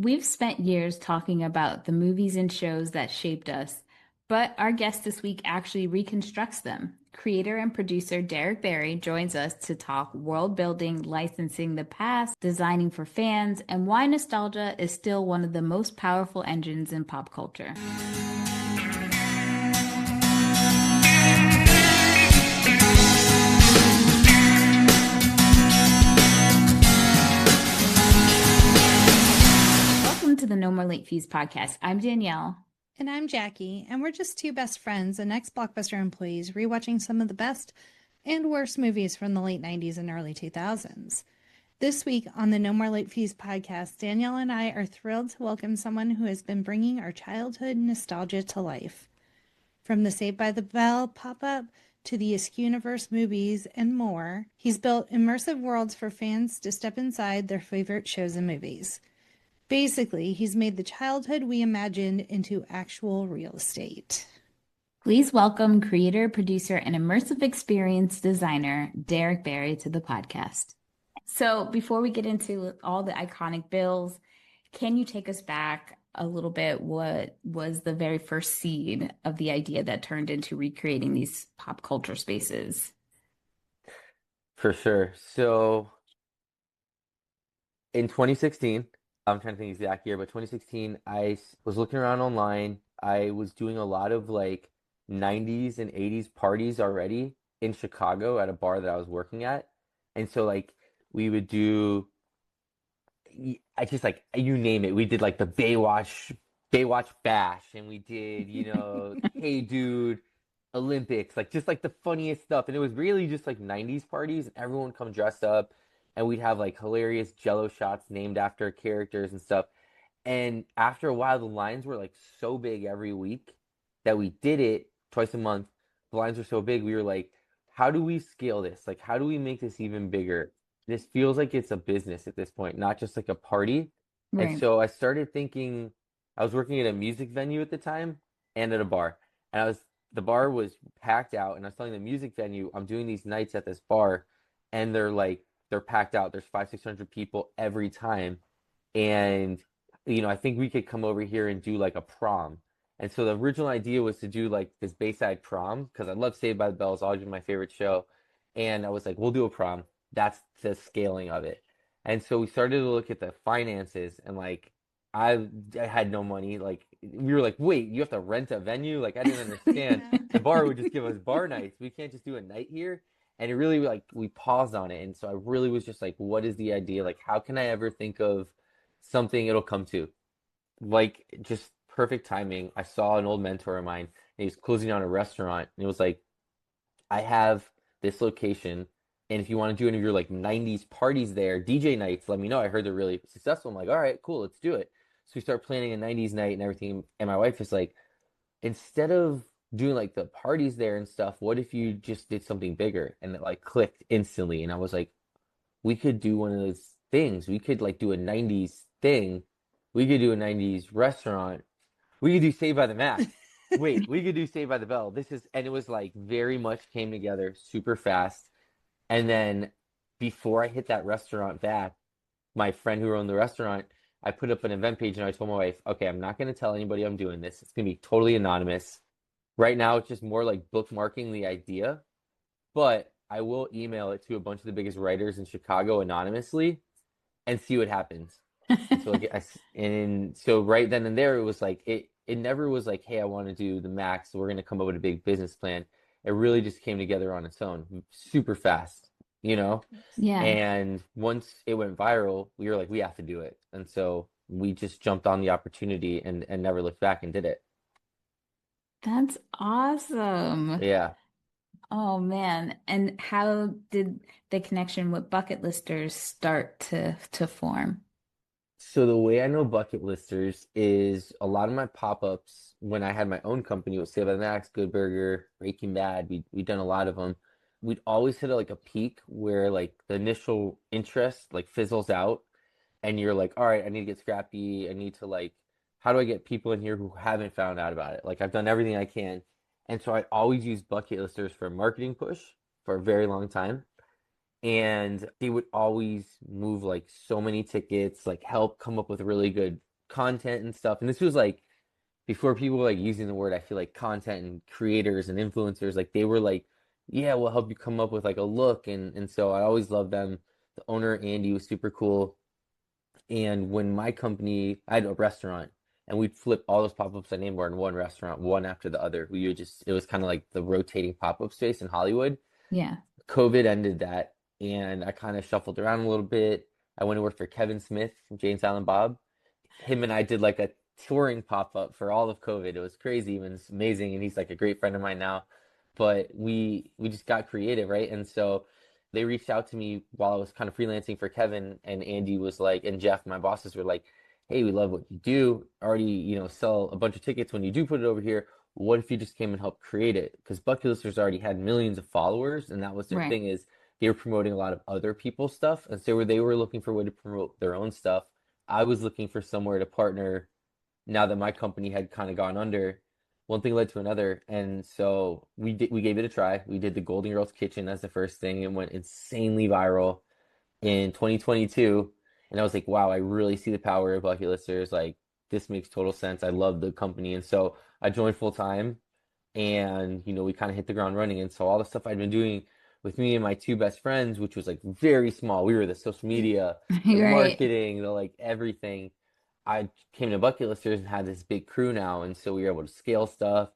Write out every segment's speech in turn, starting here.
We've spent years talking about the movies and shows that shaped us, but our guest this week actually reconstructs them. Creator and producer Derek Barry joins us to talk world building, licensing the past, designing for fans, and why nostalgia is still one of the most powerful engines in pop culture. Welcome to the No More Late Fees podcast. I'm Danielle. And I'm Jackie, and we're just two best friends and ex-Blockbuster employees rewatching some of the best and worst movies from the late 90s and early 2000s. This week on the No More Late Fees podcast, Danielle and I are thrilled to welcome someone who has been bringing our childhood nostalgia to life. From the Saved by the Bell pop-up to the Askew-universe movies and more, he's built immersive worlds for fans to step inside their favorite shows and movies. Basically, he's made the childhood we imagined into actual real estate. Please welcome creator, producer, and immersive experience designer Derek Barry to the podcast. So, before we get into all the iconic bills, can you take us back a little bit? What was the very first seed of the idea that turned into recreating these pop culture spaces? For sure. So in 2016, I'm trying to think the exact year, but 2016, was looking around online. I was doing a lot of like 90s and 80s parties already in Chicago at a bar that I was working at. And so like we would do, I just like, you name it. We did like the Baywatch Bash, and we did, Hey Dude, Olympics, like just like the funniest stuff. And it was really just like 90s parties, and everyone would come dressed up, and we'd have like hilarious jello shots named after characters and stuff. And after a while, the lines were like so big every week that we did it twice a month. The lines were so big, we were like, how do we scale this? Like, how do we make this even bigger? This feels like it's a business at this point, not just like a party. And Right. so I started thinking, I was working at a music venue at the time and at a bar. And the bar was packed out, and I was telling the music venue, I'm doing these nights at this bar, and they're packed out. There's 500-600 people every time. And, I think we could come over here and do like a prom. And so the original idea was to do like this Bayside prom, because I love Saved by the Bell. It's always been my favorite show. And I was like, we'll do a prom. That's the scaling of it. And so we started to look at the finances, and like I had no money. Like we were like, wait, you have to rent a venue? Like I didn't understand. The bar would just give us bar nights. We can't just do a night here. And it really like we paused on it. And so I really was just like, what is the idea? Like how can I ever think of something it'll come to? Like just perfect timing. I saw an old mentor of mine, and he was closing down a restaurant, and it was like, I have this location, and if you want to do any of your like 90s parties there, DJ nights, let me know. I heard they're really successful. I'm like, all right, cool, let's do it. So we start planning a 90s night and everything. And my wife is like, instead of doing like the parties there and stuff, what if you just did something bigger? And it like clicked instantly. And I was like, we could do one of those things. We could like do a 90s thing. We could do a 90s restaurant. We could do Saved by the Max. Wait, we could do Saved by the Bell. And it was like very much came together super fast. And then before I hit that restaurant back, my friend who owned the restaurant, I put up an event page, and I told my wife, okay, I'm not going to tell anybody I'm doing this. It's going to be totally anonymous. Right now, it's just more like bookmarking the idea, but I will email it to a bunch of the biggest writers in Chicago anonymously and see what happens. And so like and so right then and there, it was like it never was like, hey, I want to do the Max, so we're going to come up with a big business plan. It really just came together on its own super fast, you know? Yeah. And once it went viral, we were like, we have to do it. And so we just jumped on the opportunity and never looked back and did it. That's awesome. Yeah. Oh man. And how did the connection with bucket listers start to form? So the way I know bucket listers is a lot of my pop-ups when I had my own company with Save by the Max, Good Burger, Breaking Bad. We'd done a lot of them. We'd always hit like a peak where like the initial interest like fizzles out, and you're like, all right, I need to get scrappy. I need to like, how do I get people in here who haven't found out about it? Like I've done everything I can. And so I always use bucket listers for a marketing push for a very long time. And they would always move like so many tickets, like help come up with really good content and stuff. And this was like before people were like using the word, I feel like content and creators and influencers, like they were like, yeah, we'll help you come up with like a look. And so I always loved them. The owner, Andy, was super cool. And when my company, I had a restaurant and we'd flip all those pop-ups I named were in one restaurant, one after the other. We would just, it was kind of like the rotating pop-up space in Hollywood. Yeah. COVID ended that and I kind of shuffled around a little bit. I went to work for Kevin Smith from Jane Silent Bob. Him and I did like a touring pop-up for all of COVID. It was crazy and it's amazing. And he's like a great friend of mine now. But we just got creative, right? And so they reached out to me while I was kind of freelancing for Kevin, and Andy was like, and Jeff, my bosses were like, hey, we love what you do. Already, sell a bunch of tickets when you do put it over here. What if you just came and helped create it? Because Bucket Listers already had millions of followers, and that was their Right. thing is they were promoting a lot of other people's stuff. And so they were looking for a way to promote their own stuff. I was looking for somewhere to partner now that my company had kind of gone under. One thing led to another, and so we gave it a try. We did the Golden Girls Kitchen as the first thing. It went insanely viral in 2022, and I was like, wow, I really see the power of Bucket Listers. Like this makes total sense. I love the company, and so I joined full time, and we kind of hit the ground running. And so all the stuff I'd been doing with me and my two best friends, which was like very small, we were the social media, the Right. marketing, the like everything. I came to Bucket Listers and had this big crew now, and so we were able to scale stuff,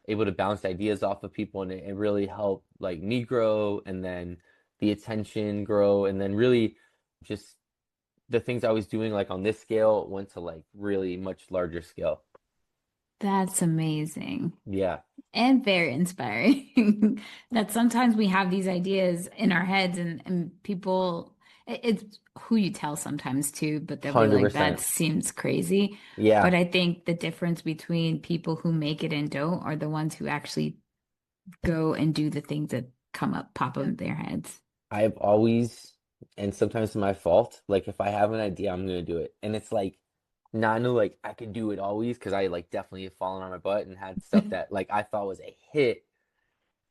able to bounce ideas off of people, and it really helped like me grow, and then the attention grow, and then really just the things I was doing like on this scale went to like really much larger scale. That's amazing. Yeah, And very inspiring that sometimes we have these ideas in our heads and people it's who you tell sometimes too, but they'll be like, that 100%. seems crazy. Yeah, But I think the difference between people who make it and don't are the ones who actually go and do the things that pop up Yeah. in their heads. I've always, and sometimes it's my fault, like if I have an idea, I'm gonna do it. And it's like not no like I can do it always because I like definitely have fallen on my butt and had stuff that like I thought was a hit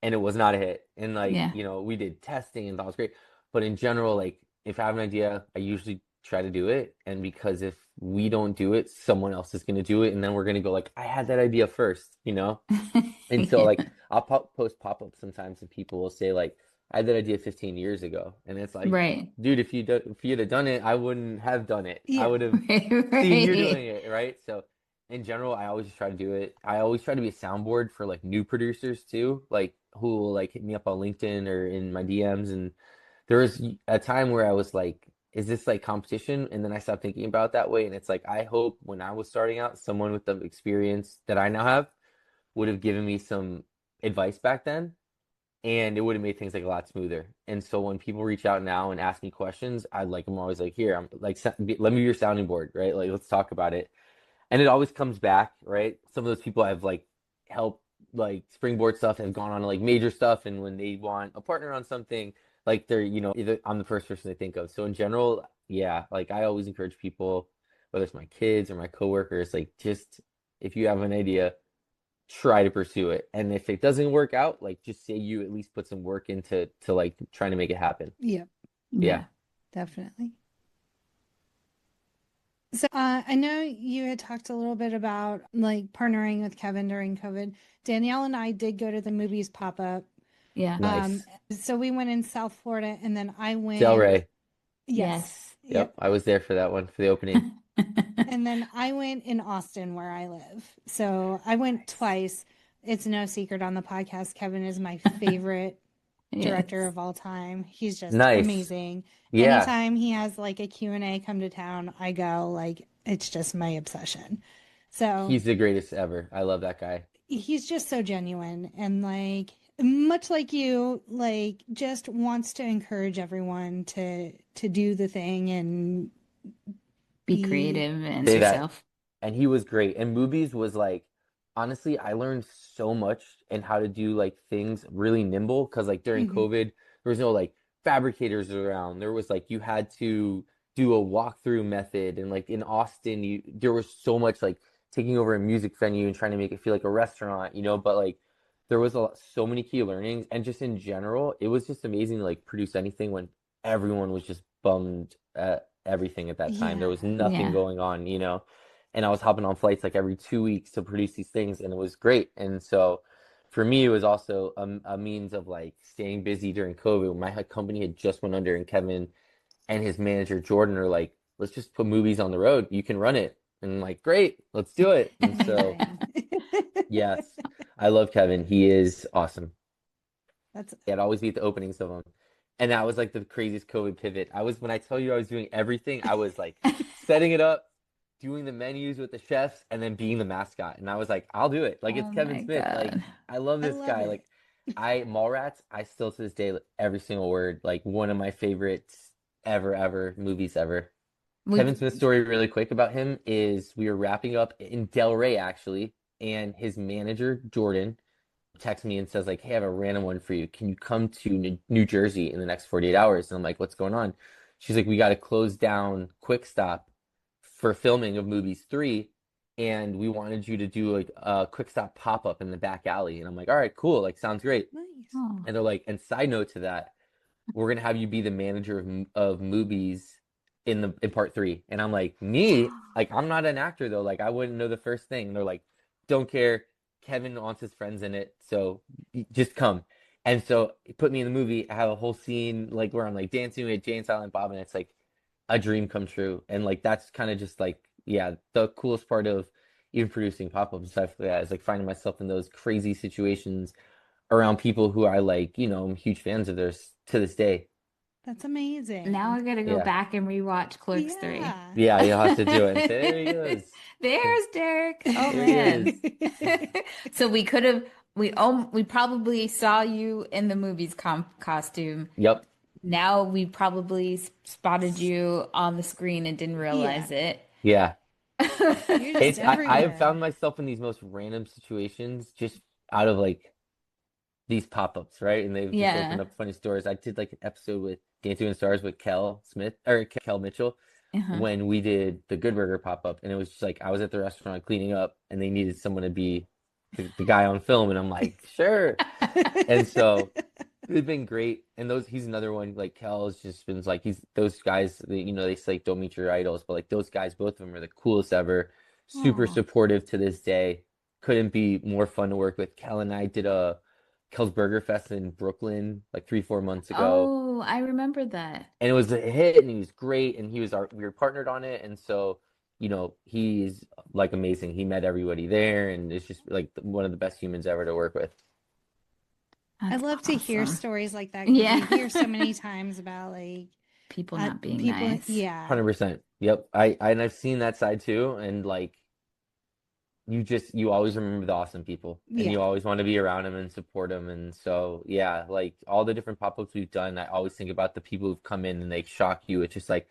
and it was not a hit. And like, Yeah. we did testing and thought it was great. But in general, like if I have an idea, I usually try to do it. And because if we don't do it, someone else is gonna do it, and then we're gonna go like, I had that idea first. And so like Yeah. I'll post pop-ups sometimes and people will say like I had that idea 15 years ago. And it's like, Right. dude, if you'd have done it, I wouldn't have done it. I Yeah. would have Right. seen you doing Right. it, right? So in general, I always just try to do it. I always try to be a soundboard for like new producers too, like who will like hit me up on LinkedIn or in my DMs. And there was a time where I was like, is this like competition? And then I stopped thinking about it that way. And it's like, I hope when I was starting out, someone with the experience that I now have would have given me some advice back then, and it would have made things like a lot smoother. And so when people reach out now and ask me questions, I'm always like, here, I'm like, let me be your sounding board, right? Like, let's talk about it. And it always comes back, right? Some of those people I've like helped like springboard stuff have gone on to like major stuff, and when they want a partner on something, like they're, either I'm the first person they think of. So in general, yeah, like I always encourage people, whether it's my kids or my coworkers, like just if you have an idea, try to pursue it. And if it doesn't work out, like just say you at least put some work into like trying to make it happen. Yeah, Yeah. Yeah. definitely. So I know you had talked a little bit about like partnering with Kevin during COVID. Danielle and I did go to the movies pop up. Yeah. Um, Nice. so we went in South Florida and then I went, Delray. yes, Yes. yep. Yep. I was there for that one for the opening. And then I went in Austin where I live. So I went twice. It's no secret on the podcast. Kevin is my favorite director Yes. of all time. He's just Nice. amazing. Yeah. Anytime he has like a Q&A come to town, I go like it's just my obsession. So He's the greatest ever. I love that guy. he's just so genuine and like much like you, like just wants to encourage everyone to do the thing and Be be creative and Say that. yourself. And he was great. And Mooby's was like, honestly, I learned so much and how to do like things really nimble because like during Mhm. COVID, there was no like fabricators around. There was like you had to do a walkthrough method, and like in Austin, you there was so much like taking over a music venue and trying to make it feel like a restaurant. But like there was so many key learnings, and just in general, it was just amazing to like produce anything when everyone was just bummed at everything at that time. There Yeah. was nothing Yeah. going on. and I was hopping on flights like every 2 weeks to produce these things, and it was great. And so for me, it was also a means of like staying busy during COVID. My company had just went under, and Kevin and his manager Jordan are like, let's just put movies on the road. You can run it. And I'm like, great, let's do it. And so, Amazing. yes, I love Kevin. He is awesome. That's I'd always be at the openings of them. And that was like the craziest COVID pivot. When I tell you I was doing everything, I was like setting it up, doing the menus with the chefs, and then being the mascot. And I was like, I'll do it. Like, it's Oh Kevin my Smith. Like, God. I love I this love guy. it. Like, Mallrats, I still to this day, like, every single word, like one of my favorites ever, movies ever. Kevin We've Smith's story, really quick about him, is we were wrapping up in Del Rey, actually, and his manager, Jordan, texts me and says, like, hey, I have a random one for you. Can you come to New Jersey in the next 48 hours? And I'm like, what's going on? She's like, we got to close down Quick Stop for filming of Movies 3, and we wanted you to do like a Quick Stop pop-up in the back alley. And I'm like, all right, cool, like sounds great. Nice. oh, And they're like, and side note to that, we're gonna have you be the manager of movies in part 3. And I'm like, me? Like, I'm not an actor though. Like, I wouldn't know the first thing. And they're like, don't care. Kevin wants his friends in it, so just come. And so it put me in the movie. I have a whole scene like where I'm like dancing with Jay and Silent Bob, and it's like a dream come true. And like that's kind of just like, yeah, the coolest part of even producing pop-ups and stuff like that is like finding myself in those crazy situations around people who I like, I'm huge fans of theirs to this day. That's amazing. now I gotta go Yeah. back and rewatch Clerks 3. Yeah. Yeah, you'll have to do it. And say, there he goes. There's Derek. Oh There he man. is. So we probably saw you in the movie's costume. Yep. Now we probably spotted you on the screen and didn't realize it. Yeah. You're just I have everywhere. found myself in these most random situations just out of like these pop-ups, right? And they've just Yeah. opened up funny stories. I did like an episode with Dancing with the Stars with Kel Mitchell, Uh-huh. when we did the Good Burger pop-up, and it was just like I was at the restaurant cleaning up and they needed someone to be the guy on film, and I'm like, sure. And so it's been great. And he's another one, like Kel has just been like, he's those guys, they say like don't meet your idols, but like those guys, both of them are the coolest ever, super Aw. supportive to this day. Couldn't be more fun to work with. Kel and I did a Kel's Burger Fest in Brooklyn like 3-4 months ago, Oh, I remember that. and it was a hit, and he was great, and we were partnered on it. And so he's like amazing. He met everybody there, and it's just like one of the best humans ever to work with. I That's love to hear awesome. stories like that because Yeah. you hear so many times about like People not being people. nice. Yeah. 100%. Yep. And I've seen that side too, and like you always remember the awesome people, and you Yeah. always want to be around them and support them. And so yeah, like all the different pop-ups we've done, I always think about the people who've come in and they shock you. It's just like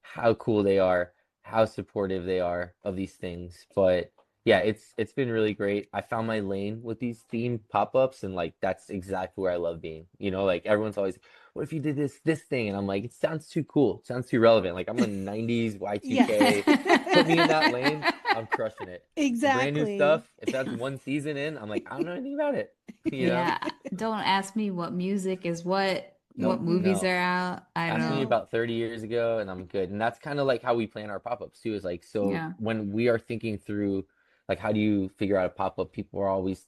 how cool they are, how supportive they are of these things. But yeah, it's been really great. I found my lane with these themed pop-ups, and like that's exactly where I love being. Like everyone's always, what if you did this thing? And I'm like, it sounds too cool. It sounds too relevant. Like I'm a 90s Y2K. Put me in that lane, I'm crushing it. The brand new Exactly. stuff, if that's one season in, I'm like, I don't know anything about it. Yeah. Don't ask me what music is what Nope, movies no. are out. I Asked me don't. about 30 years ago, and I'm good. And that's kind of like how we plan our pop-ups too, is like, so Yeah. when we are thinking through, like, how do you figure out a pop-up? People are always,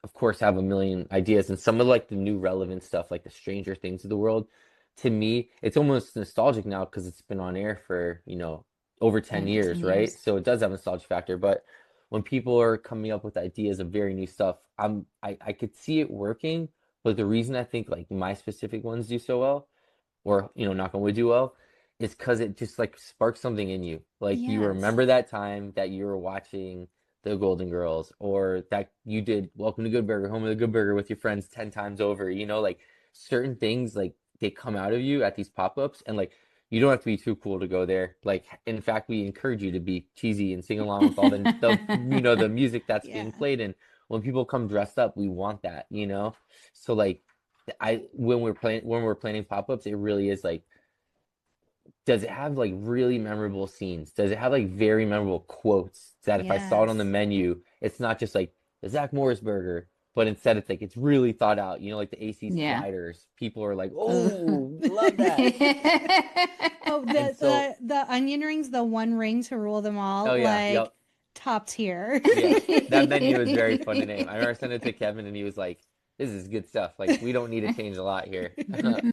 of course, have a million ideas. And some of like the new relevant stuff, like the Stranger Things of the world, to me, it's almost nostalgic now because it's been on air for, over 10 Yeah, 10 years, right? years. So it does have a nostalgia factor. But when people are coming up with ideas of very new stuff, I could see it working. But the reason I think like my specific ones do so well, or knock on wood, do well, is because it just like sparks something in you. Like you Yes. remember that time that you were watching the Golden Girls, or that you did Welcome to Good Burger, Home of the Good Burger with your friends 10 times over. Like certain things, like they come out of you at these pop-ups, and like you don't have to be too cool to go there. Like in fact, we encourage you to be cheesy and sing along with all the music that's Yeah. being played. And when people come dressed up, we want that. So like when we're planning pop-ups, it really is like, does it have like really memorable scenes? Does it have like very memorable quotes that if I saw it on the Yes. menu, it's not just like the Zach Morris burger, but instead it's like it's really thought out. Like the AC Yeah. sliders. People are like, Ugh. oh, love that. Oh, And so, the onion rings, the one ring to rule them all. oh yeah, Like yep. top tier. Yeah, that menu is very fun to name. I remember sending it to Kevin and he was like, "This is good stuff. Like we don't need to change a lot here."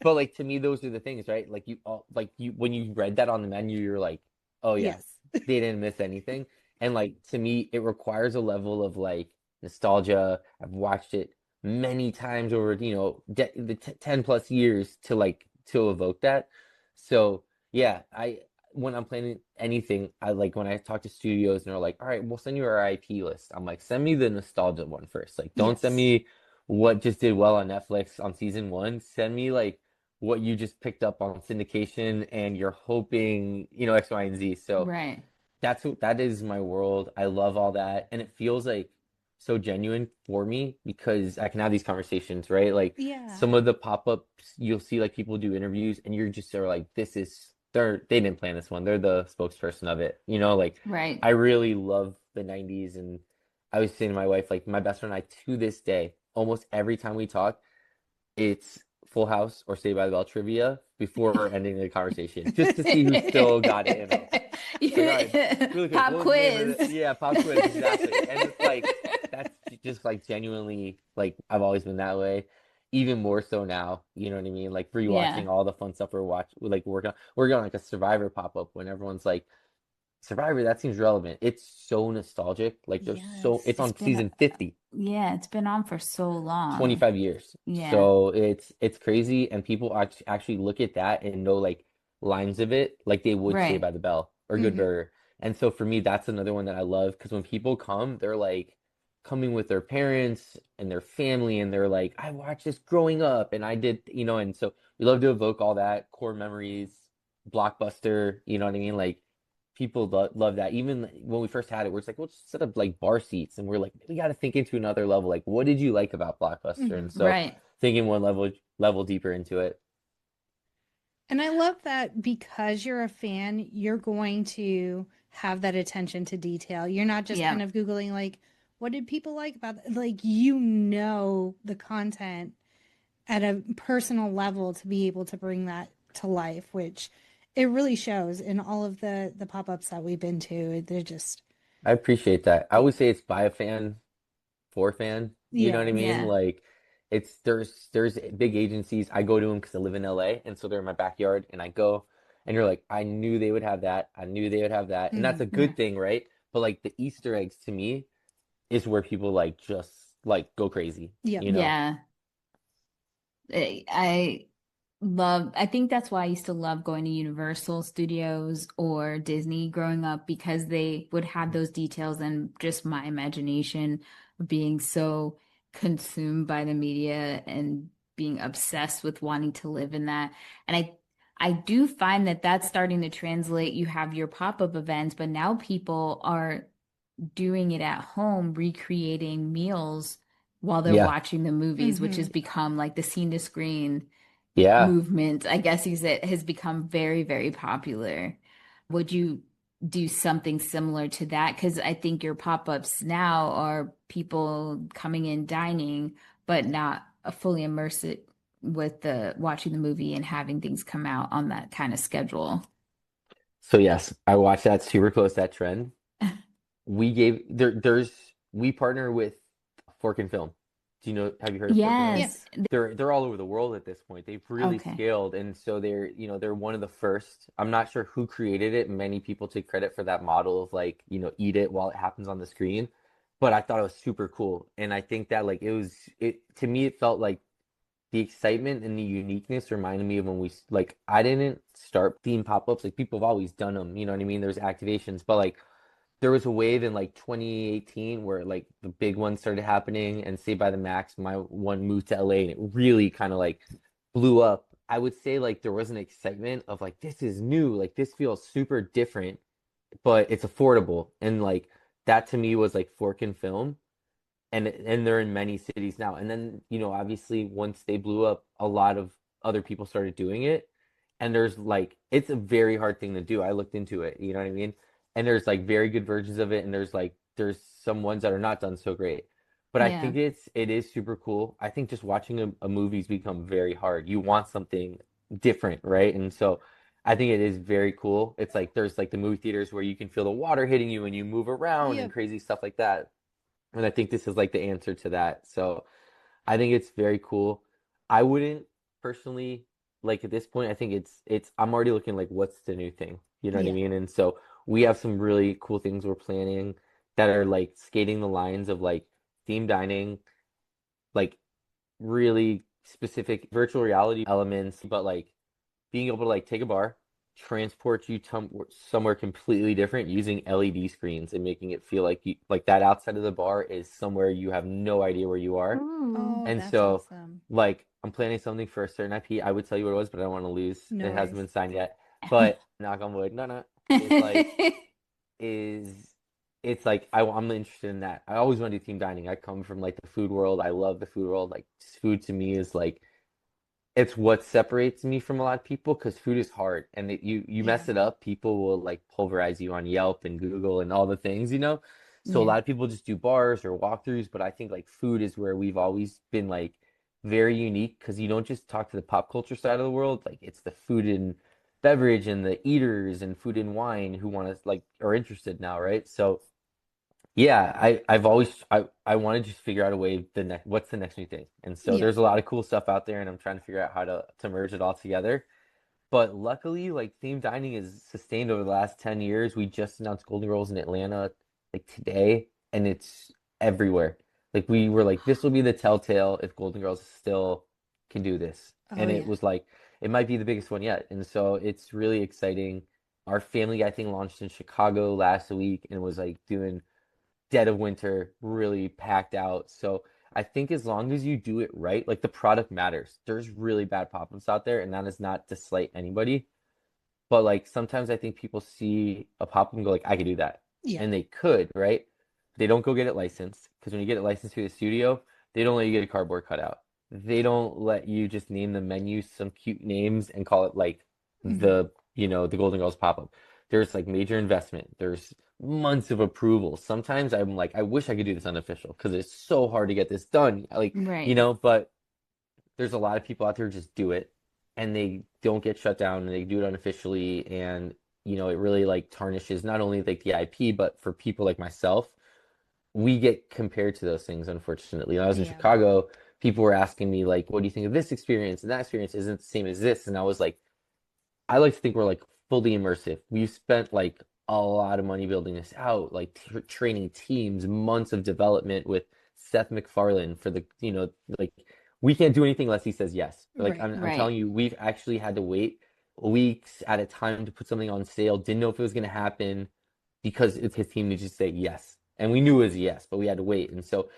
But like to me, those are the things, right? Like you all like you when you read that on the menu, you're like, "Oh yeah, Yes. they didn't miss anything." And like to me, it requires a level of like nostalgia. I've watched it many times over, the 10 plus years to evoke that. So yeah, I when I'm planning anything, I like when I talk to studios and they're like, all right, we'll send you our IP list. I'm like, send me the nostalgia one first. Like, don't send Yes. me what just did well on Netflix on season one. Send me like what you just picked up on syndication and you're hoping, X, Y, and Z. So Right. that is my world. I love all that. And it feels like so genuine for me because I can have these conversations, right? Like Yeah. some of the pop-ups you'll see like people do interviews and you're just sort of like, they didn't plan this one. They're the spokesperson of it. Like Right. I really love the 90s and I was saying to my wife, like my best friend and I to this day, almost every time we talk, it's Full House or Saved by the Bell trivia before ending the conversation, just to see who still got it in them. It's like, all right, really quick, Pop what was the name of quiz. it? Yeah, pop quiz, exactly. And it's like that's just like genuinely like I've always been that way. Even more so now, you know what I mean? Like Yeah. rewatching all the fun stuff we're on like a Survivor pop-up when everyone's like, Survivor, that seems relevant. It's so nostalgic. Like Yes. it's It's on been season 50. yeah, it's been on for so long. 25 years. Yeah. So it's crazy and people actually look at that and know like lines of it like they would say Right. by the Bell or Good Hmm. Burger. And so for me that's another one that I love because when people come they're like coming with their parents and their family and they're like I watched this growing up and I did, and so we love to evoke all that core memories, Blockbuster, you know what I mean? Like people love that. Even when we first had it, we're just like, we'll just set up like bar seats, and we're like, we got to think into another level. Like, what did you like about Blockbuster? Hmm. And so, Right. thinking one level deeper into it. And I love that because you're a fan, you're going to have that attention to detail. You're not just Yeah. kind of Googling, like, what did people like about it? Like, the content at a personal level to be able to bring that to life, which it really shows in all of the pop-ups that we've been to. They're just, I appreciate that. I yeah. would say it's by a fan for a fan. You know what I Yes. mean? Yeah. Like, there's big agencies. I go to them because I live in LA, and so they're in my backyard, and I go, and you're like, I knew they would have that. I knew they would have that, and that's Hmm. a Right. good thing, right? But like the Easter eggs to me is where people like just like go crazy, Yep. you know? Yeah. I I think that's why I used to love going to Universal Studios or Disney growing up because they would have those details and just my imagination of being so consumed by the media and being obsessed with wanting to live in that. And I do find that that's starting to translate. You have your pop-up events, but now people are doing it at home, recreating meals while they're Yeah. watching the movies, which Hmm. has become like the scene to screen Yeah. movement, I guess you said, has become very, very popular. Would you do something similar to that? Because I think your pop-ups now are people coming in dining, but not a fully immersive with the watching the movie and having things come out on that kind of schedule. So yes, I watched that super close, that trend. We partner with Fork and Film. Have you heard of Fork and Film? Yes. Yes. They're all over the world at this point. They've really Okay. scaled and so they're one of the first. I'm not sure who created it. Many people take credit for that model of like, eat it while it happens on the screen. But I thought it was super cool. And I think that like it to me it felt like the excitement and the uniqueness reminded me of when like I didn't start theme pop-ups. Like people have always done them, you know what I mean? There's activations, but like there was a wave in like 2018 where like the big ones started happening and Saved by the Max, my one moved to LA and it really kind of like blew up. I would say like there was an excitement of like this is new, like this feels super different, but it's affordable. And like that to me was like Fork and Film and they're in many cities now. And then, obviously once they blew up, a lot of other people started doing it. And there's like it's a very hard thing to do. I looked into it, you know what I mean? And there's like very good versions of it and there's some ones that are not done so great. But I Yeah. think it is super cool. I think just watching a movie's become very hard. You want something different, right? And so I think it is very cool. It's like there's like the movie theaters where you can feel the water hitting you and you move around and Yep. crazy stuff like that. And I think this is like the answer to that. So I think it's very cool. I wouldn't personally like at this point, I think it's I'm already looking like what's the new thing? You know what I Yeah. mean? And so we have some really cool things we're planning that are like skating the lines of like theme dining, like really specific virtual reality elements, but like being able to like take a bar, transport you to somewhere completely different using LED screens and making it feel like you like that outside of the bar is somewhere you have no idea where you are. Ooh. Oh, And that's so awesome. like I'm planning something for a certain IP. I would tell you what it was, but I don't want to lose. No It hasn't worries. been signed yet. But knock on wood, no, is like is it's like I'm interested in that. I always want to do team dining. I come from like the food world. I love the food world. Like food to me is like it's what separates me from a lot of people because food is hard and you Yeah. mess it up, people will like pulverize you on Yelp and Google and all the things, you know? So a Yeah. lot of people just do bars or walkthroughs, but I think like food is where we've always been like very unique because you don't just talk to the pop culture side of the world, like it's the food and beverage and the eaters and food and wine who want to like are interested now, right? So yeah, I've always I want to just figure out a way the next what's the next new thing. And so Yep. there's a lot of cool stuff out there and I'm trying to figure out how to merge it all together. But luckily, like theme dining is sustained over the last 10 years. We just announced Golden Girls in Atlanta like today and it's everywhere. Like we were like this will be the telltale if Golden Girls still can do this. Oh, And it yeah. was like it might be the biggest one yet. And so it's really exciting. Our family, I think, launched in Chicago last week and was like doing dead of winter, really packed out. So I think as long as you do it right, like the product matters. There's really bad pop-ups out there, and that is not to slight anybody. But like sometimes I think people see a pop-up and go like, I could do that. Yeah. And they could, right? They don't go get it licensed because when you get it licensed through the studio, they don't let you get a cardboard cutout. They don't let you just name the menu some cute names and call it like Hmm. the Golden Girls pop-up. There's like major investment. There's months of approval. Sometimes I'm like, I wish I could do this unofficial because it's so hard to get this done. Like, Right. but there's a lot of people out there who just do it and they don't get shut down and they do it unofficially and it really like tarnishes not only like the IP but for people like myself we get compared to those things unfortunately. When I was in Yeah. Chicago, people were asking me like what do you think of this experience, and that experience isn't the same as this, and I was like I like to think we're like fully immersive. We've spent like a lot of money building this out, like training teams, months of development with Seth MacFarlane for like we can't do anything unless he says yes. Like Right. I'm Right. telling you, we've actually had to wait weeks at a time to put something on sale. Didn't know if it was going to happen because it's his team to just say yes. And we knew it was a yes, but we had to wait. And so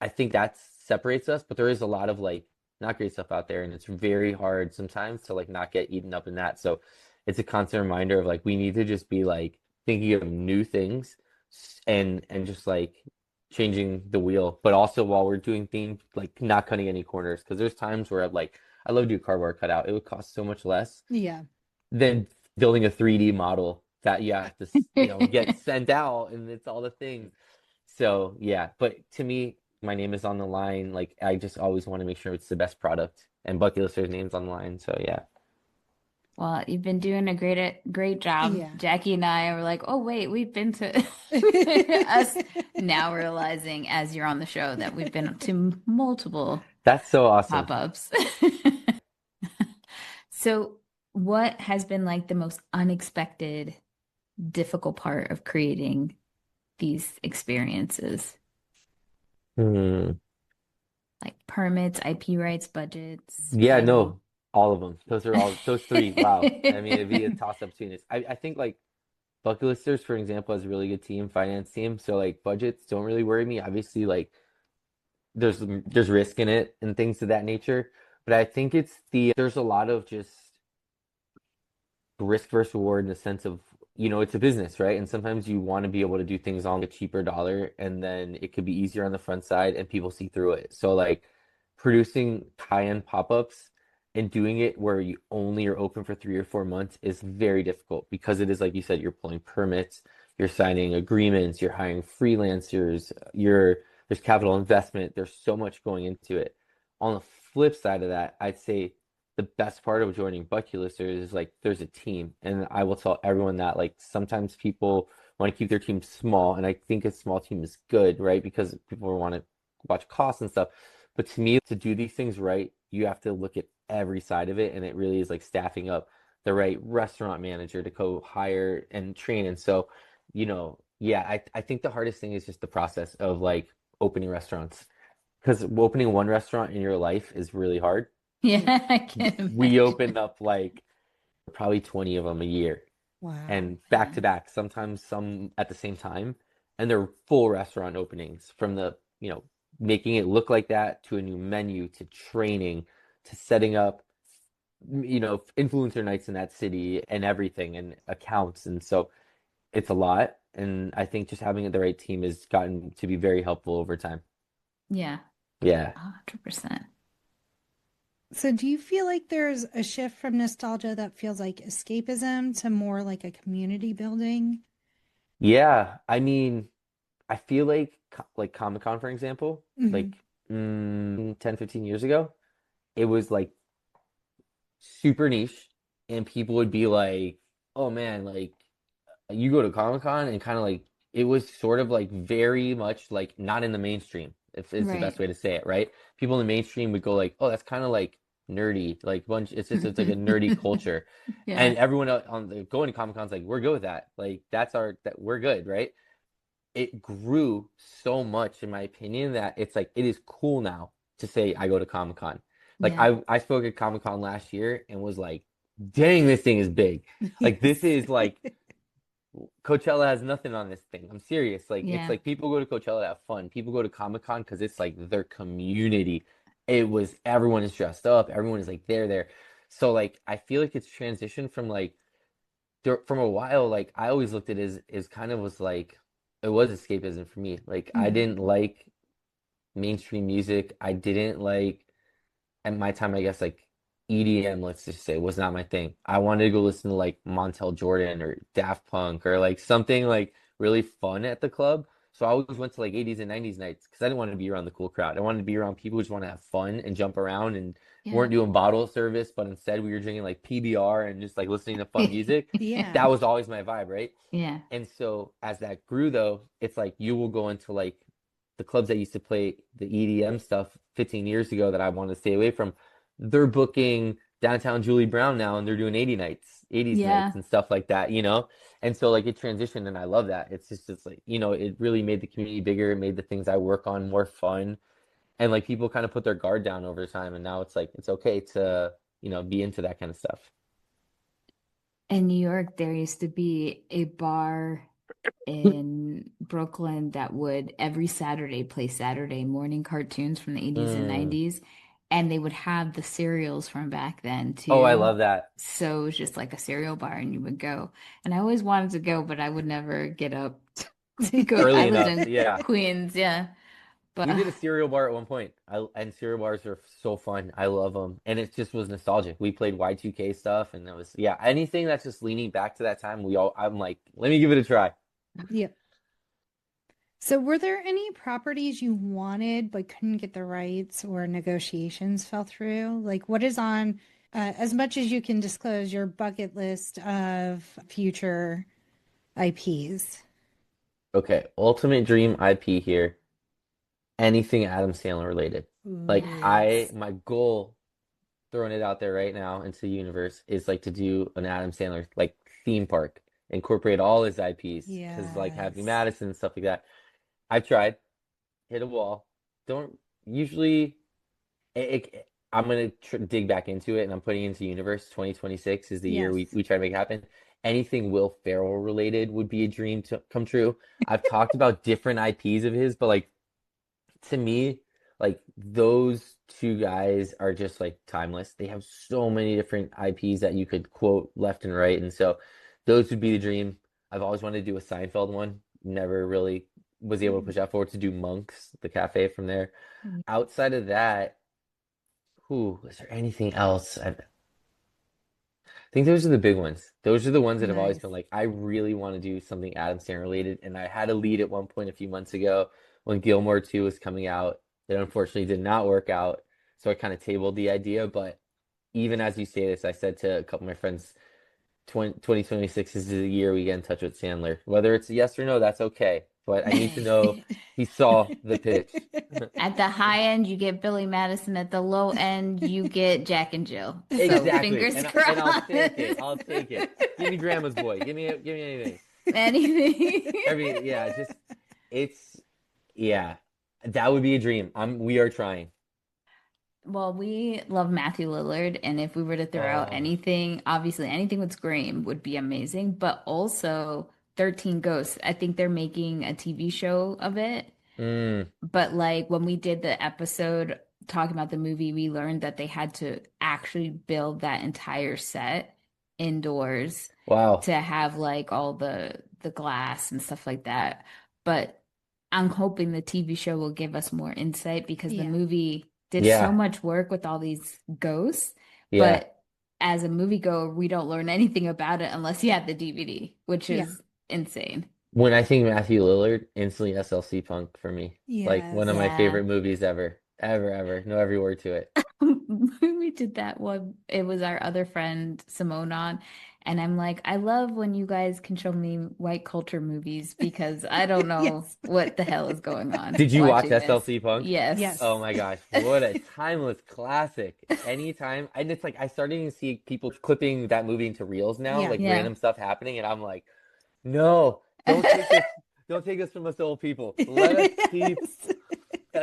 I think that separates us, but there is a lot of like not great stuff out there, and it's very hard sometimes to like not get eaten up in that. So it's a constant reminder of like we need to just be like thinking of new things and just like changing the wheel, but also while we're doing things like not cutting any corners because there's times where I love to do a cardboard cutout. It would cost so much less Yeah. than building a 3D model that you have to get sent out and it's all the things. So yeah, but to me, my name is on the line. Like I just always want to make sure it's the best product, and Bucky Lister's name's on the line. So yeah. Well, you've been doing a great job. Yeah. Jackie and I were like, oh wait, we've been to us now realizing as you're on the show that we've been to multiple That's so awesome. pop-ups. So, what has been like the most unexpected, difficult part of creating these experiences? Hmm. Like permits, IP rights, budgets, Yeah, funding. no, all of them. Those are all those three. Wow. I mean, it'd be a toss-up between this. I think like Bucket Listers, for example, has a really good team, finance team. So like budgets don't really worry me. Obviously, like there's risk in it and things of that nature. But I think there's a lot of just risk versus reward in the sense of, it's a business, right? And sometimes you want to be able to do things on a cheaper dollar and then it could be easier on the front side and people see through it. So like producing high-end pop-ups and doing it where you only are open for 3 or 4 months is very difficult because it is like you said, you're pulling permits, you're signing agreements, you're hiring freelancers, there's capital investment, there's so much going into it. On the flip side of that, I'd say the best part of joining Bucket Listers is like there's a team, and I will tell everyone that like sometimes people want to keep their team small, and I think a small team is good, right? Because people want to watch costs and stuff. But to me, to do these things right, you have to look at every side of it, and it really is like staffing up the right restaurant manager to go hire and train. And so, yeah, I think the hardest thing is just the process of like opening restaurants. Because opening one restaurant in your life is really hard. Yeah, I can We imagine. opened up like probably 20 of them a year Wow. and back Yeah. to back, sometimes some at the same time. And they're full restaurant openings from making it look like that to a new menu to training to setting up, influencer nights in that city and everything and accounts. And so it's a lot. And I think just having the right team has gotten to be very helpful over time. Yeah, Yeah. 100%. So, do you feel like there's a shift from nostalgia that feels like escapism to more like a community building? Yeah. I mean, I feel like Comic-Con, for example, Hmm. like 10, 15 years ago, it was like super niche and people would be like, "Oh man, like you go to Comic-Con," and kind of like it was sort of like very much like not in the mainstream, if is the best Right. way to say it, right? People in the mainstream would go like, "Oh, that's kind of like nerdy, like bunch it's like a nerdy culture." Yeah. And everyone on the going to Comic-Con's like, "We're good with that. Like that we're good, right?" It grew so much, in my opinion, that it's like it is cool now to say I go to Comic Con. Like Yeah. I spoke at Comic Con last year and was like, dang, this thing is big. Like this Yes. is like Coachella has nothing on this thing. I'm serious. Like it's Yeah. like people go to Coachella to have fun. People go to Comic Con because it's like their community. It was everyone is dressed up. Everyone is like there. So like I feel like it's transitioned from like from a while, like I always looked at it as kind of was like it was escapism for me. Like I Mhm. didn't like mainstream music. I didn't like at my time, I guess like EDM, let's just say, was not my thing. I wanted to go listen to like Montel Jordan or Daft Punk or like something like really fun at the club. So I always went to like 80s and 90s nights because I didn't want to be around the cool crowd. I wanted to be around people who just want to have fun and jump around and Yeah. weren't doing bottle service, but instead we were drinking like PBR and just like listening to fun music. Yeah. Yeah. That was always my vibe, right? Yeah. And so as that grew though, it's like you will go into like the clubs that used to play the EDM stuff 15 years ago that I wanted to stay away from. They're booking downtown Julie Brown now and they're doing 80s Yeah. nights and stuff like that. And so like it transitioned and I love that. It's like, it really made the community bigger, it made the things I work on more fun. And like people kind of put their guard down over time and now it's like it's okay to, be into that kind of stuff. In New York, there used to be a bar in Brooklyn that would every Saturday play Saturday morning cartoons from the 80s and Mm. 90s. And they would have the cereals from back then Oh, I too. love that. So it was just like a cereal bar, and you would go. And I always wanted to go, but I would never get up to go. I Early lived enough. in Yeah. Queens, yeah. But We did a cereal bar at one point. And cereal bars are so fun. I love them. And it just was nostalgic. We played Y2K stuff and it was yeah, anything that's just leaning back to that time, I'm like, let me give it a try. Yep. So, were there any properties you wanted but couldn't get the rights or negotiations fell through? Like, what is on, as much as you can disclose, your bucket list of future IPs? Okay, ultimate dream IP here. Anything Adam Sandler related. Like Ooh. yes. my goal, throwing it out there right now into the universe, is like to do an Adam Sandler like theme park, incorporate all his IPs, because like Happy Yes. Madison and stuff like that. I've tried, hit a wall. Don't usually I'm gonna dig back into it, and I'm putting into universe. 2026 is the year Yes. we try to make it happen. Anything Will Ferrell related would be a dream to come true. I've talked about different IPs of his, but like to me, like those two guys are just like timeless. They have so many different IPs that you could quote left and right, and so those would be the dream. I've always wanted to do a Seinfeld one. Never really was able to push out forward to do Monks, the cafe from there. Outside of that, who is there anything else? I think those are the big ones. Those are the ones that have always been Nice. like, I really want to do something Adam Sandler related. And I had a lead at one point a few months ago when Gilmore 2 was coming out. It unfortunately did not work out. So I kind of tabled the idea, but even as you say this, I said to a couple of my friends, 2026 is the year we get in touch with Sandler. Whether it's a yes or no, that's okay. But I need to know he saw the pitch. At the high end, you get Billy Madison. At the low end, you get Jack and Jill. So Exactly. fingers And I'll crossed. take it. I'll take it. Give me Grandma's Boy. Give me anything. Anything. Yeah, just it's yeah. That would be a dream. We are trying. Well, we love Matthew Lillard, and if we were to throw out Oh. anything, obviously anything with Scream would be amazing, but also 13 Ghosts. I think they're making a TV show of it. Mm, But like when we did the episode talking about the movie, we learned that they had to actually build that entire set indoors wow. to have like all the glass and stuff like that. But I'm hoping the TV show will give us more insight because the Yeah. movie did so Yeah. much work with all these ghosts, Yeah. but as a moviegoer, we don't learn anything about it unless you have the DVD, which Yeah. is insane. When I think Matthew Lillard, instantly SLC Punk for me. Like one of Yes. my Yeah. favorite movies ever. Ever, ever. Know every word to it. We did that one. It was our other friend Simone on, and I'm like, I love when you guys can show me white culture movies because I don't know Yes. what the hell is going on Did you watch watching this. SLC Punk? Yes. Yes. Oh my gosh, what a timeless classic. Anytime, and it's like I started to see people clipping that movie into reels now, Yeah. like Yeah. random stuff happening, and I'm like, no, don't take this from us old people. Let us keep Yes.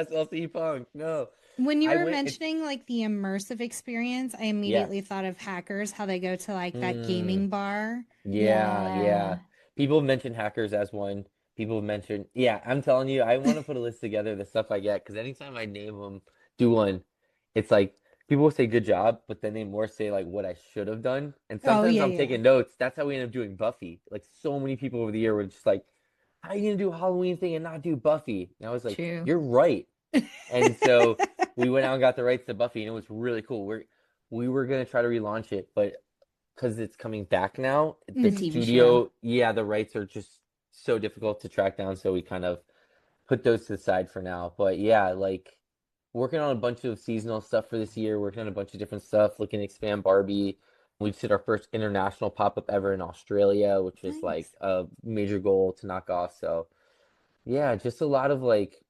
SLC Punk. No. When you I were went, mentioning like the immersive experience, I immediately thought of Hackers, how they go to like that mm, gaming bar. yeah. Yeah. People have mentioned Hackers as one. People have mentioned, yeah, I'm telling you, I want to put a list together of the stuff I get because anytime I name them, do one, it's like people will say good job, but then they more say like what I should have done. And Oh, sometimes yeah, I'm yeah. taking notes. That's how we end up doing Buffy. Like so many people over the year were just like, how are you gonna do a Halloween thing and not do Buffy? And I was like, True. you're right. And so we went out and got the rights to Buffy, and it was really cool. We were gonna try to relaunch it, but because it's coming back now, The the Mhm. TV studio, show. yeah, the rights are just so difficult to track down, so we kind of put those to the side for now. But yeah, like working on a bunch of seasonal stuff for this year, working on a bunch of different stuff, looking to expand Barbie. We just did our first international pop-up ever in Australia, which was like Nice. a major goal to knock off. So yeah, just a lot of like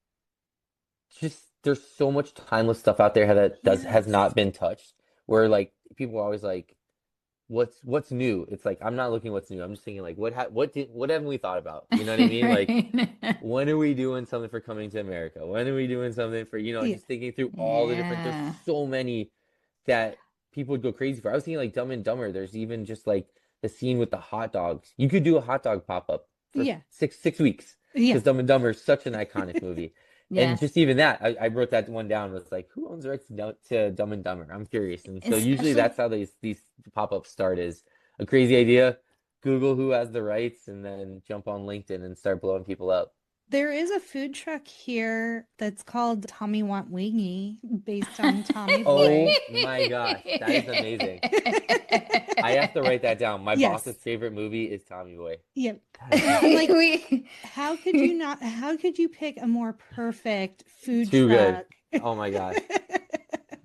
just there's so much timeless stuff out there that has Yes. not been touched. Where like people are always like, what's new? It's like I'm not looking what's new. I'm just thinking like what haven't we thought about? You know what I mean? Like Right. when are we doing something for Coming to America? When are we doing something for, Yeah. just thinking through all the different, there's Yeah. so many that people would go crazy for. I was thinking like Dumb and Dumber. There's even just like the scene with the hot dogs. You could do a hot dog pop-up for Yeah. six weeks Yeah. because Dumb and Dumber is such an iconic movie. And Yes. just even that, I wrote that one down. Was like, who owns the rights to Dumb and Dumber? I'm curious. And so usually Especially that's how these pop-ups start is a crazy idea, Google who has the rights, and then jump on LinkedIn and start blowing people up. There is a food truck here that's called Tommy Want Wingy, based on Tommy Oh Boy. my gosh, that is amazing. I have to write that down. My Yes. boss's favorite movie is Tommy Boy. Yep. I'm like, We- how could you pick a more perfect food Too good. truck? Oh my gosh.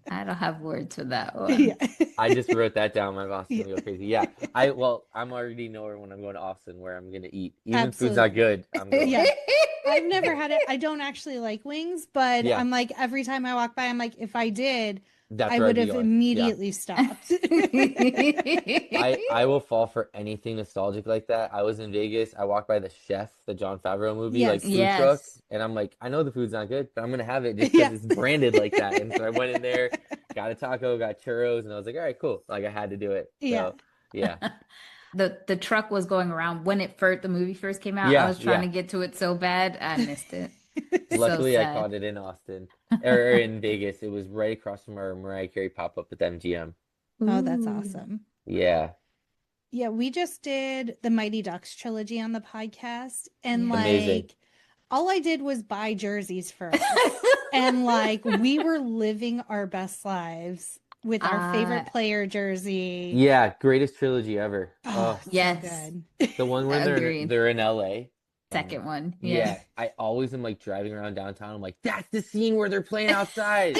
I don't have words for that one. Yeah. I just wrote that down. My boss is gonna Yeah. go crazy. Yeah. I'm already know when I'm going to Austin where I'm gonna eat. Even if food's Absolutely. not good, I'm going. Yeah. I've never had it. I don't actually like wings, but Yeah. I'm like, every time I walk by, I'm like, if I did, That's I where would I'd be have going. Yeah. immediately stopped. I will fall for anything nostalgic like that. I was in Vegas. I walked by the Chef, the Jon Favreau movie, like Yes. food truck, Yes. and I'm like, I know the food's not good, but I'm gonna have it just because Yeah. it's branded like that. And so I went in there, got a taco, got churros, and I was like, all right, cool. Like I had to do it. Yeah. So yeah, The truck was going around when the movie first came out. I yeah, was trying yeah. to get to it so bad. I missed it. So Luckily, I sad. caught it in Austin or in Vegas. It was right across from our Mariah Carey pop up at the MGM. Oh, that's Ooh. awesome. Yeah, Yeah, we just did the Mighty Ducks trilogy on the podcast, and Yeah. amazing. like all I did was buy jerseys for us. And like we were living our best lives with our favorite player jersey. Yeah, greatest trilogy ever. Oh, Oh, so Yes. good. the one where Agreed. they're in LA. Second one. Yeah, Yeah. I always am like driving around downtown. I'm like, that's the scene where they're playing outside.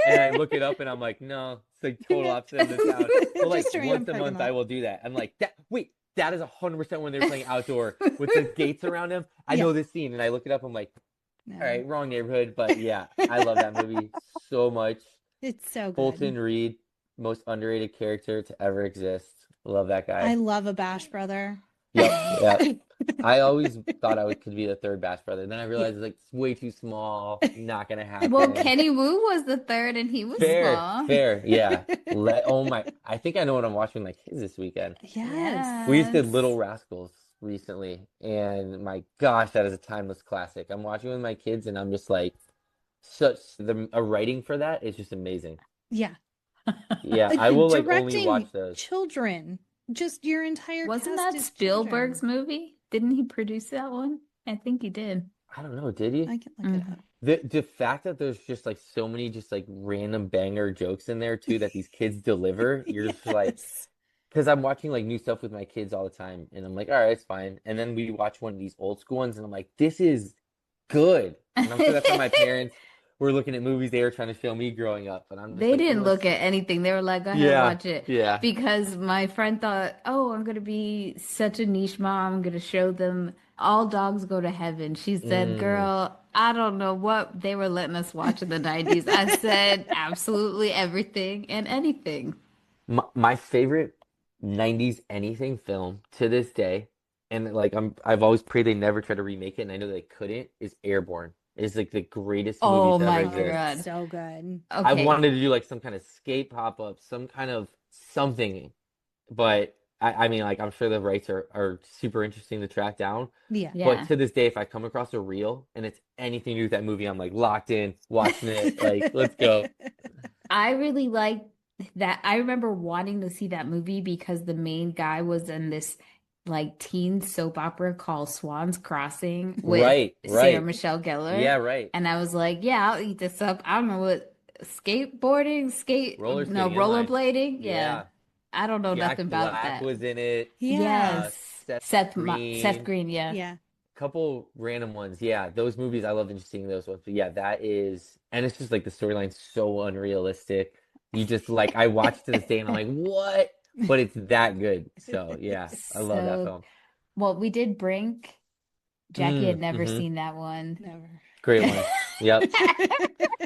And I look it up and I'm like, no, it's like total opposite of the town. But like Just a random once a parking month I lot. will do that. I'm like, that is 100% when they're playing outdoor with the gates around them. I Yeah. know this scene and I look it up. I'm like, No. all right, wrong neighborhood. But yeah, I love that movie so much. It's so good. Fulton Reed, most underrated character to ever exist. Love that I guy. love a Bash brother. Yep. I always thought could be the third Bash brother. Then I Yeah. realized it's like it's way too small, not gonna happen. Well, Kenny Wu was the third and he was small. Fair, yeah. Oh my, I think I know what I'm watching with my kids this weekend. Yes. We just did Little Rascals recently, and my gosh, that is a timeless classic. I'm watching with my kids, and I'm just like, a writing for that is just amazing. Yeah. Yeah, I will like only Directing watch those. children. Just your entire Wasn't cast that is Spielberg's children. movie? Didn't he produce that one? I think he did. I don't know, did he? I can look it up. The fact that there's just like so many just like random banger jokes in there too that these kids deliver, you're just like, Yes. because I'm watching like new stuff with my kids all the time, and I'm like, all right, it's fine. And then we watch one of these old school ones, and I'm like, this is good. And I'm sure that's why my parents were looking at movies they were trying to show me growing up, and I'm just They like, didn't oh, look at anything. They were like, go ahead, watch it. yeah. Because my friend thought, oh, I'm going to be such a niche mom. I'm going to show them All Dogs Go to Heaven. She said, girl, I don't know what they were letting us watch in the 90s. I said, absolutely everything and anything. My favorite 90s anything film to this day, and like I've always prayed they never try to remake it, and I know they couldn't, is Airborne. It's like the greatest movie Oh to my ever exist. God. So good. I Okay. wanted to do like some kind of skate pop-up, some kind of something, but I mean like I'm sure the rights are super interesting to track down. Yeah. Yeah. But to this day, if I come across a reel and it's anything to do with that movie, I'm like locked in, watching it, like let's go. I really like that. I remember wanting to see that movie because the main guy was in this like teen soap opera called Swan's Crossing with Right. Sarah Michelle Gellar. Yeah, right. And I was like, yeah, I'll eat this up. I don't know what rollerblading. Yeah. I don't know Jack nothing about Black that. was in it. Yeah. Yes. Seth Seth Green. Green, yeah. Yeah. Couple random ones. Yeah, those movies I love seeing those ones. But yeah, that is, and it's just like the storyline's so unrealistic. You just like I watch to this day and I'm like, what? But it's that good. So yeah, I love that film. Well, we did Brink. Jackie had never Mm-hmm. seen that one. Never. Great one. Yep.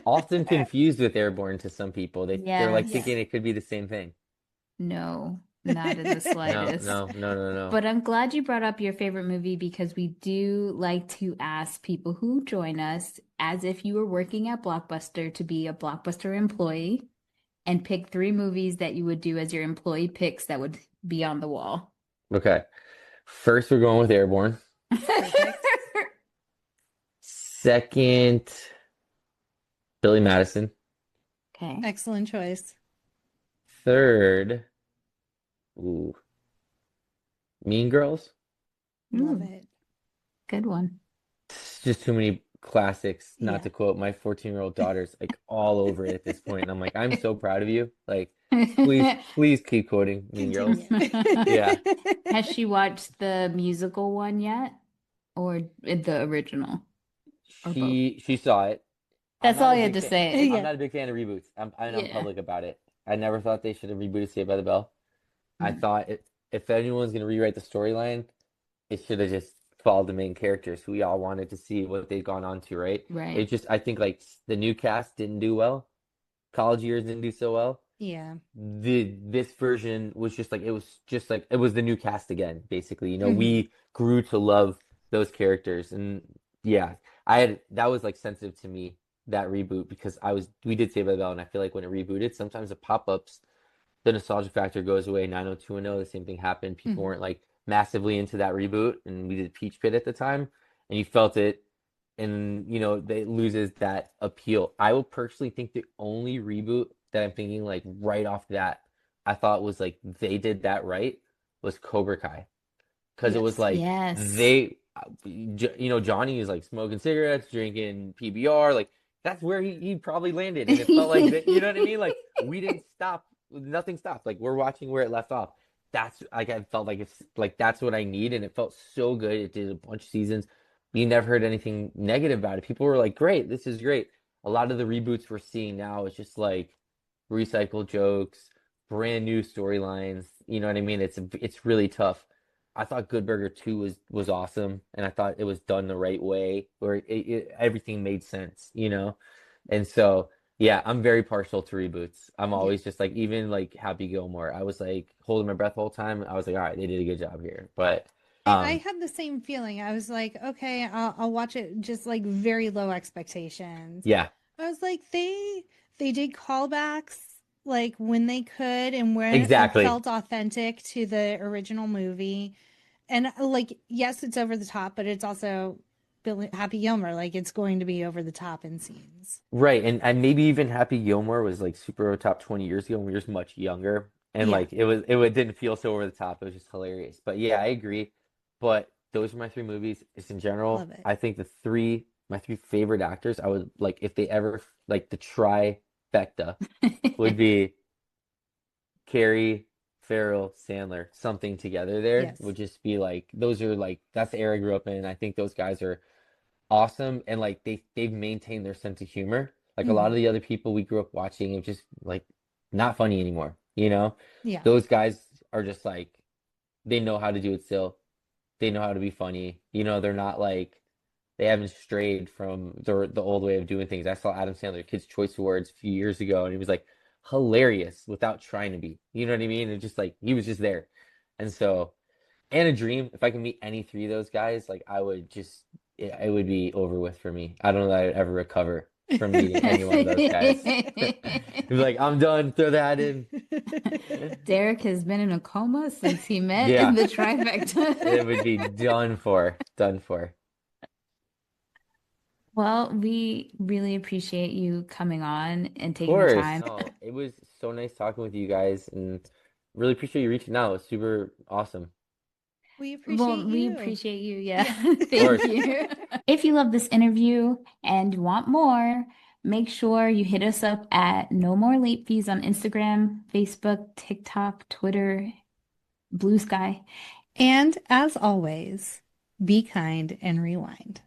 Often confused with Airborne to some people. They're like Yes. thinking it could be the same thing. No, not in the slightest. No. But I'm glad you brought up your favorite movie because we do like to ask people who join us as if you were working at Blockbuster to be a Blockbuster employee and pick 3 movies that you would do as your employee picks that would be on the wall. Okay. First, we're going with Airborne. Second, Billy Madison. Okay. Excellent choice. Third, Mean Girls. Love Ooh, it. good one. It's just too many classics, Yeah. not to quote my 14-year-old daughter's like all over it at this point. And I'm like, I'm so proud of you. Like, please keep quoting Mean Girls. Continue. Yeah. Has she watched the musical one yet? Or the original? Or both? She saw it. That's I'm not all a you had big to fan- say. Yeah. I'm not a big fan of reboots. I'm Yeah. public about it. I never thought they should have rebooted Saved by the Bell. I Mm. thought if anyone's going to rewrite the storyline, it should have just followed the main characters who we all wanted to see what they'd gone on to, right? Right. It just, I think like the new cast didn't do well. College years didn't do so well. Yeah. This version was just like it was the new cast again, basically. You know, Mhm. we grew to love those characters, and yeah, that was like sensitive to me, that reboot, because we did Saved by the Bell, and I feel like when it rebooted, sometimes the pop-ups, the nostalgia factor goes away. 90210, the same thing happened. People Mhm. weren't like massively into that reboot, and we did Peach Pit at the time, and you felt it, and you know, it loses that appeal. I will personally think the only reboot that I'm thinking like right off that I thought was like they did that right was Cobra Kai, because it was Yes. like Yes. you know, Johnny is like smoking cigarettes, drinking PBR, like that's where he probably landed, and it felt like that, you know what I mean? Like we didn't stop, nothing stopped. Like we're watching where it left off. that's like I felt like it's like that's what I need, and it felt so good. It did a bunch of seasons. You never heard anything negative about it. People were like, "Great, this is great." A lot of the reboots we're seeing now is just like recycled jokes, brand new storylines. You know what I mean? It's really tough. I thought Good Burger 2 was awesome, and I thought it was done the right way, where everything made sense, you know? And so, yeah, I'm very partial to reboots. I'm Yeah. always just like, even like Happy Gilmore, I was like holding my breath the whole time. I was like, all right, they did a good job here. But I had the same feeling. I was like, okay, I'll watch it, just like very low expectations. yeah, I was like, they did callbacks like when they could and where it exactly. felt authentic to the original movie. And like, yes, it's over the top, but it's also Happy Gilmore. Like, it's going to be over the top in scenes. Right. And maybe even Happy Gilmore was like super over the top 20 years ago when we were just much younger. And Yeah, like it didn't feel so over the top. It was just hilarious. But yeah, I agree. But those are my three movies. Just in general, love it. I think my three favorite actors, I would like if they ever like the trifecta would be Carey, Farrell, Sandler, something together there Yes. would just be like those are like that's the era I grew up in. I think those guys are awesome and like they've maintained their sense of humor. Like a lot Hmm. of the other people we grew up watching, it just like not funny anymore, you know? Yeah. Those guys are just like they know how to do it still. They know how to be funny. You know, they're not like they haven't strayed from the old way of doing things. I saw Adam Sandler Kids Choice Awards a few years ago and he was like hilarious without trying to be. You know what I mean? And just like he was just there. And so and a dream. If I can meet any three of those guys, like I would just it would be over with for me. I don't know that I would ever recover from meeting any one of those guys. He'd be like, I'm done, throw that in. Derek has been in a coma since he met in Yeah, the it would be trifecta. done for. Done for. Well, we really appreciate you coming on and Of taking the course. time. No, it was so nice talking with you guys and really appreciate you reaching out. It was super awesome. We Well, appreciate we you. appreciate you. Yeah. Yeah. Of Thank course. you. If you love this interview and want more, make sure you hit us up at No More Late Fees on Instagram, Facebook, TikTok, Twitter, Blue Sky. And as always, be kind and rewind.